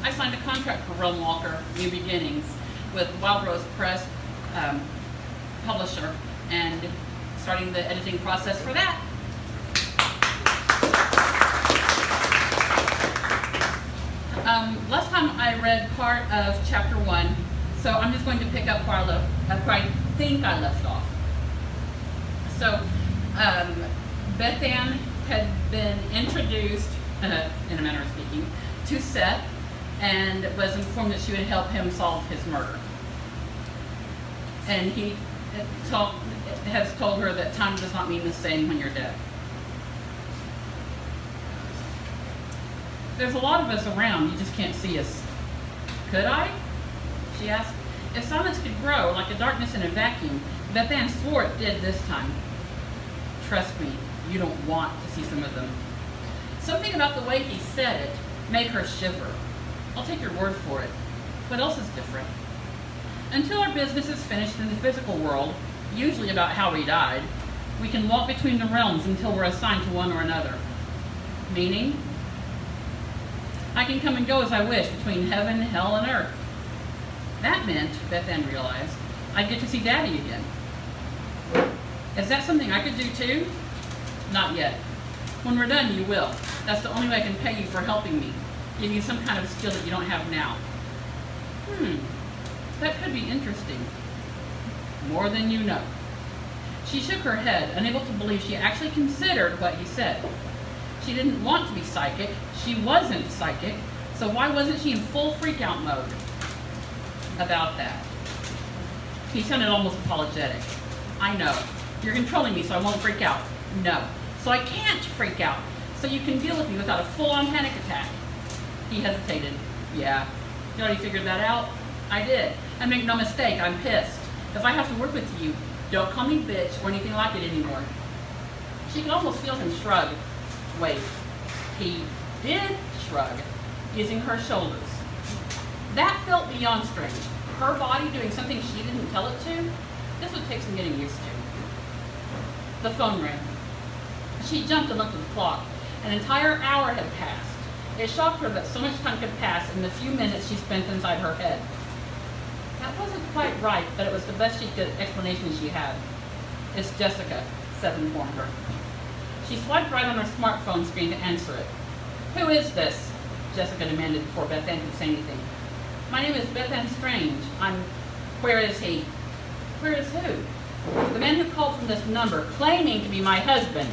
I signed a contract for RealmWalker, New Beginnings, with Wild Rose Press publisher, and starting the editing process for that. Last time I read part of chapter 1, so I'm just going to pick up where I think I left off. So, Beth Ann had been introduced, in a manner of speaking, to Seth, and was informed that she would help him solve his murder. And he has told her that time does not mean the same when you're dead. There's a lot of us around, you just can't see us. Could I? She asked. If silence could grow like a darkness in a vacuum, Beth Ann swore it did this time. Trust me, you don't want to see some of them. Something about the way he said it made her shiver. I'll take your word for it. What else is different? Until our business is finished in the physical world, usually about how we died, we can walk between the realms until we're assigned to one or another. Meaning? I can come and go as I wish between heaven, hell, and earth. That meant, Beth Ann realized, I'd get to see Daddy again. Is that something I could do too? Not yet. When we're done, you will. That's the only way I can pay you for helping me. Give you some kind of skill that you don't have now. That could be interesting. More than you know. She shook her head, unable to believe she actually considered what he said. She didn't want to be psychic. She wasn't psychic. So why wasn't she in full freak-out mode about that? He sounded almost apologetic. I know. You're controlling me so I won't freak out. No. So I can't freak out. So you can deal with me without a full-on panic attack. He hesitated. Yeah. You already figured that out? I did. And make no mistake, I'm pissed. If I have to work with you, don't call me bitch or anything like it anymore. She could almost feel him shrug. Wait. He did shrug, using her shoulders. That felt beyond strange. Her body doing something she didn't tell it to? This would take some getting used to. The phone rang. She jumped and looked at the clock. An entire hour had passed. It shocked her that so much time could pass in the few minutes she spent inside her head. That wasn't quite right, but it was the best explanation she had. It's Jessica, Seth informed her. She swiped right on her smartphone screen to answer it. Who is this? Jessica demanded before Beth Ann could say anything. My name is Beth Ann Strange. Where is he? Where is who? The man who called from this number, claiming to be my husband.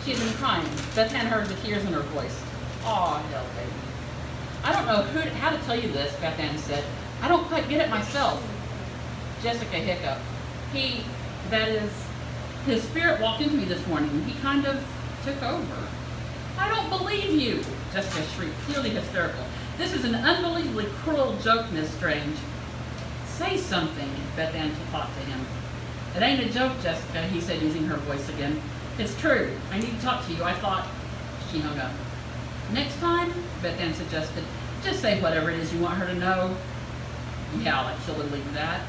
She had been crying. Beth Ann heard the tears in her voice. Aw, hell, baby. I don't know how to tell you this, Beth Ann said. I don't quite get it myself. Jessica hiccuped. His spirit walked into me this morning. He kind of took over. I don't believe you, Jessica shrieked, clearly hysterical. This is an unbelievably cruel joke, Miss Strange. Say something, Beth Ann thought to him. It ain't a joke, Jessica, he said, using her voice again. It's true. I need to talk to you. I thought... She hung up. Next time, Beth Ann suggested, just say whatever it is you want her to know. Yeah, like she'll believe that.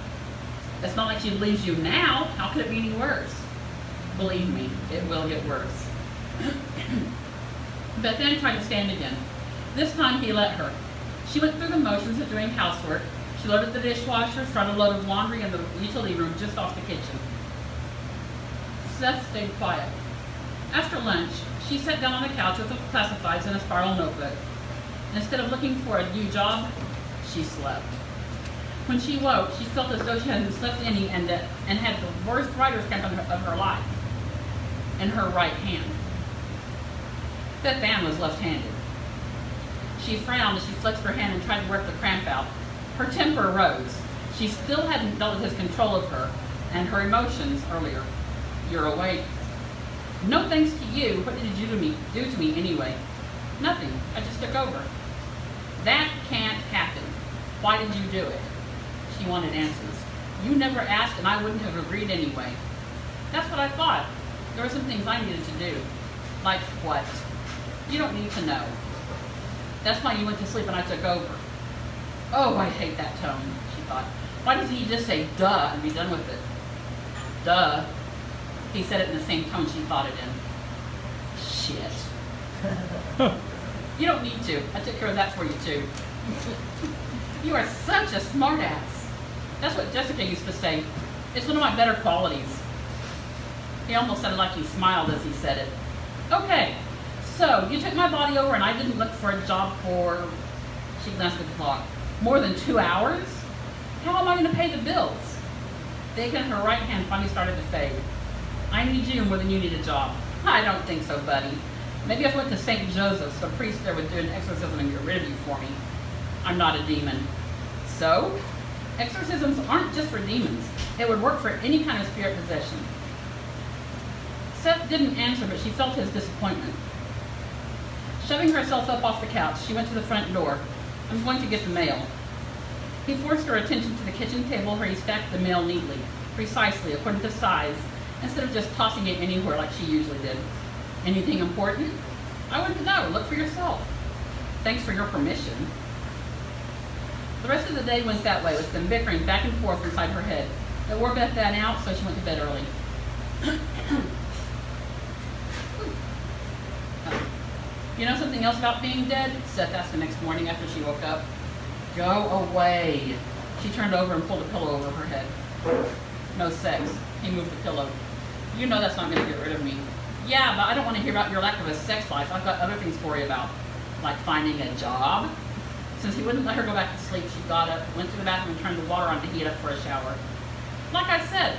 It's not like she believes you now. How could it be any worse? Believe me, it will get worse. Beth Ann tried to stand again. This time he let her. She went through the motions of doing housework. She loaded the dishwasher, started a load of laundry in the utility room just off the kitchen. Seth stayed quiet. After lunch, she sat down on the couch with the classifieds and a spiral notebook. Instead of looking for a new job, she slept. When she woke, she felt as though she hadn't slept any and had the worst writer's cramp of her life in her right hand. Beth Ann was left-handed. She frowned as she flexed her hand and tried to work the cramp out. Her temper rose. She still hadn't dealt with his control of her and her emotions earlier. You're awake. No thanks to you. What did you do to me anyway? Nothing. I just took over. That can't happen. Why did you do it? She wanted answers. You never asked and I wouldn't have agreed anyway. That's what I thought. There were some things I needed to do. Like what? You don't need to know. That's why you went to sleep and I took over. Oh, I hate that tone, she thought. Why doesn't he just say duh and be done with it? Duh. He said it in the same tone she thought it in. Shit. You don't need to. I took care of that for you too. You are such a smart ass. That's what Jessica used to say. It's one of my better qualities. He almost sounded like he smiled as he said it. Okay, so you took my body over and I didn't look for a job for, she glanced at the clock, more than 2 hours? How am I going to pay the bills? The ache in her right hand finally started to fade. I need you more than you need a job. I don't think so, buddy. Maybe if I went to St. Joseph's, the priest there would do an exorcism and get rid of you for me. I'm not a demon. So, exorcisms aren't just for demons. It would work for any kind of spirit possession. Seth didn't answer, but she felt his disappointment. Shoving herself up off the couch, she went to the front door. I'm going to get the mail. He forced her attention to the kitchen table where he stacked the mail neatly, precisely, according to size, instead of just tossing it anywhere like she usually did. Anything important? I want to know. Look for yourself. Thanks for your permission. The rest of the day went that way, with them bickering back and forth inside her head. It wore Beth Ann out, so she went to bed early. You know something else about being dead? Seth asked the next morning after she woke up. Go away. She turned over and pulled a pillow over her head. No sex. He moved the pillow. You know that's not going to get rid of me. Yeah, but I don't want to hear about your lack of a sex life. I've got other things to worry about. Like finding a job. Since he wouldn't let her go back to sleep, she got up, went to the bathroom, and turned the water on to heat up for a shower. Like I said,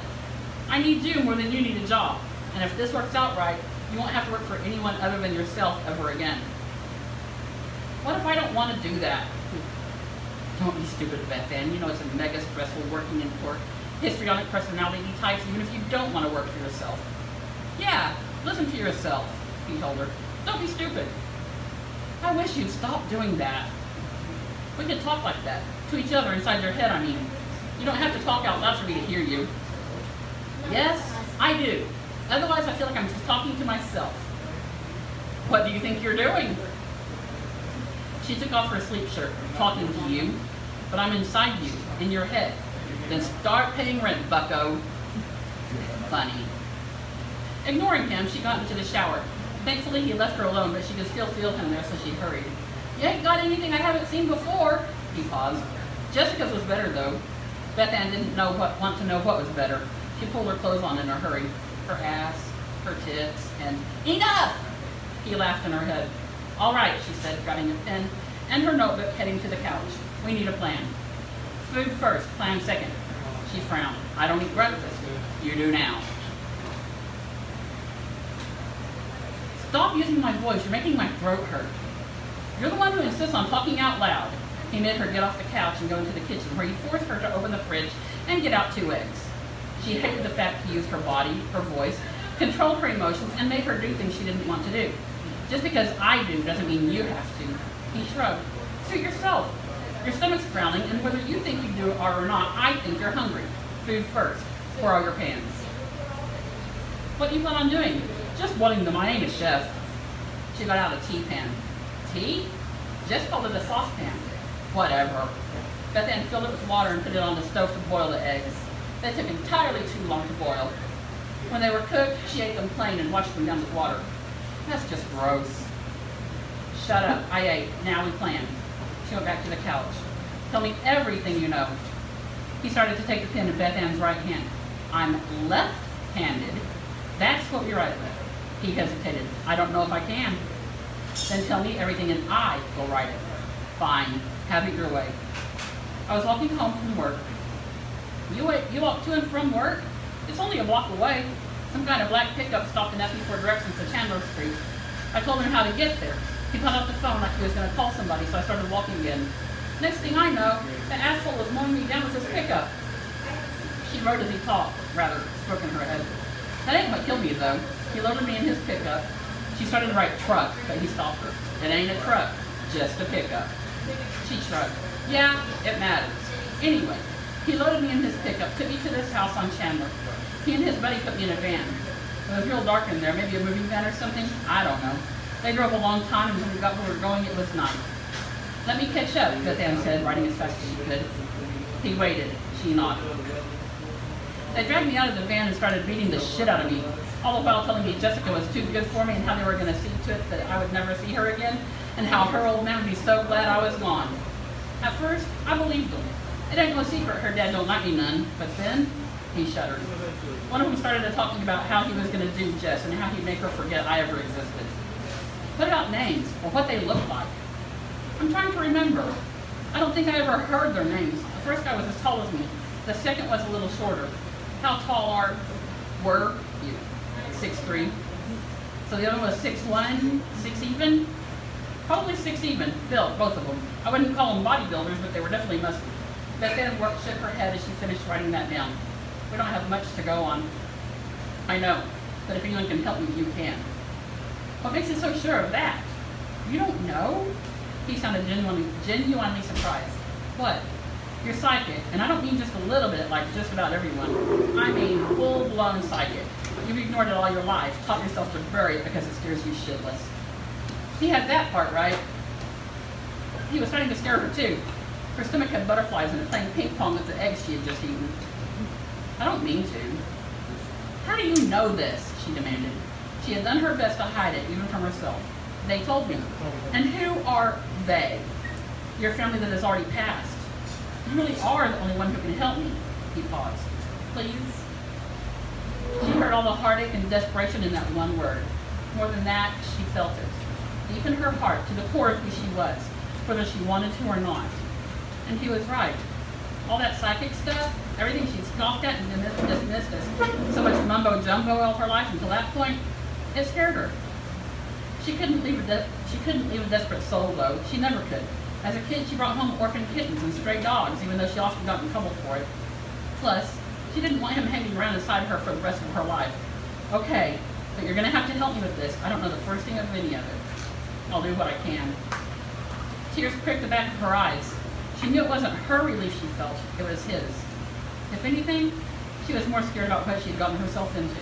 I need you more than you need a job. And if this works out right, you won't have to work for anyone other than yourself ever again. What if I don't want to do that? Don't be stupid, Beth Ann. You know it's a mega stressful working in for histrionic personality types, even if you don't want to work for yourself. Yeah, listen to yourself, he told her. Don't be stupid. I wish you'd stop doing that. We could talk like that, to each other inside your head, I mean. You don't have to talk out loud for me to hear you. Yes, I do. Otherwise, I feel like I'm just talking to myself. What do you think you're doing? She took off her sleep shirt, talking to you, but I'm inside you, in your head. Then start paying rent, bucko. Funny. Ignoring him, she got into the shower. Thankfully, he left her alone, but she could still feel him there, so she hurried. You ain't got anything I haven't seen before. He paused. Jessica's was better, though. Beth Ann didn't want to know what was better. She pulled her clothes on in a hurry. Her ass, her tits, and enough! He laughed in her head. All right, she said, grabbing a pen and her notebook, heading to the couch. We need a plan. Food first, plan second. She frowned. I don't eat breakfast. You do now. Stop using my voice. You're making my throat hurt. You're the one who insists on talking out loud. He made her get off the couch and go into the kitchen, where he forced her to open the fridge and get out 2 eggs. She hated the fact he used her body, her voice, controlled her emotions, and made her do things she didn't want to do. Just because I do doesn't mean you have to. He shrugged. Suit yourself. Your stomach's growling, and whether you think you do it or not, I think you're hungry. Food first. Pour out your pans. What do you plan on doing? Just wanting the my name is Chef. She got out a tea pan. Tea? Just called it a saucepan. Whatever. Beth Ann filled it with water and put it on the stove to boil the eggs. They took entirely too long to boil. When they were cooked, she ate them plain and washed them down with water. That's just gross. Shut up. I ate. Now we plan. She went back to the couch. Tell me everything you know. He started to take the pen in Beth Ann's right hand. I'm left-handed. That's what we write with. He hesitated. I don't know if I can. Then tell me everything and I will write it. Fine. Have it your way. I was walking home from work. You walk to and from work? It's only a block away. Some kind of black pickup stopped and asked me for directions to Chandler Street. I told him how to get there. He pulled out the phone like he was going to call somebody, so I started walking again. Next thing I know, the asshole was mowing me down with his pickup. She wrote as he talked, rather, spoke in her head. That ain't what killed me, though. He loaded me in his pickup. She started to write truck, but he stopped her. It ain't a truck, just a pickup. She shrugged. Yeah, it matters. Anyway, he loaded me in his pickup, took me to this house on Chandler. He and his buddy put me in a van. It was real dark in there, maybe a moving van or something. I don't know. They drove a long time, and when we got where we were going, it was night. Let me catch up, Beth Ann said, writing as fast as she could. He waited. She nodded. They dragged me out of the van and started beating the shit out of me, all the while telling me Jessica was too good for me and how they were going to see to it that I would never see her again, and how her old man would be so glad I was gone. At first, I believed them. It ain't no secret her dad don't like me none, but then he shuddered. One of them started talking about how he was going to do Jess and how he'd make her forget I ever existed. What about names, or what they looked like? I'm trying to remember. I don't think I ever heard their names. The first guy was as tall as me. The second was a little shorter. How tall were you? 6'3". So the other one was 6'1", 6 even? Probably 6 even, built, both of them. I wouldn't call them bodybuilders, but they were definitely muscly. Beth Ann shook her head as she finished writing that down. We don't have much to go on. I know, but if anyone can help me, you can. What makes you so sure of that? You don't know? He sounded genuinely surprised. What? You're psychic, and I don't mean just a little bit, like just about everyone. I mean full-blown psychic. You've ignored it all your life, taught yourself to bury it because it scares you shitless. He had that part right. He was starting to scare her too. Her stomach had butterflies in it, playing ping pong with the eggs she had just eaten. I don't mean to. How do you know this? She demanded. She had done her best to hide it, even from herself. They told me. And who are they? Your family that has already passed. You really are the only one who can help me. He paused. Please? She heard all the heartache and desperation in that one word. More than that, she felt it. Deep in her heart, to the core of who she was, whether she wanted to or not. And he was right. All that psychic stuff, everything she'd scoffed at and dismissed as so much mumbo-jumbo all her life until that point, it scared her. She couldn't leave a desperate soul, though. She never could. As a kid, she brought home orphan kittens and stray dogs, even though she often got in trouble for it. Plus, she didn't want him hanging around inside her for the rest of her life. Okay, but you're going to have to help me with this. I don't know the first thing of any of it. I'll do what I can. Tears pricked the back of her eyes. She knew it wasn't her relief she felt, it was his. If anything, she was more scared about what she had gotten herself into.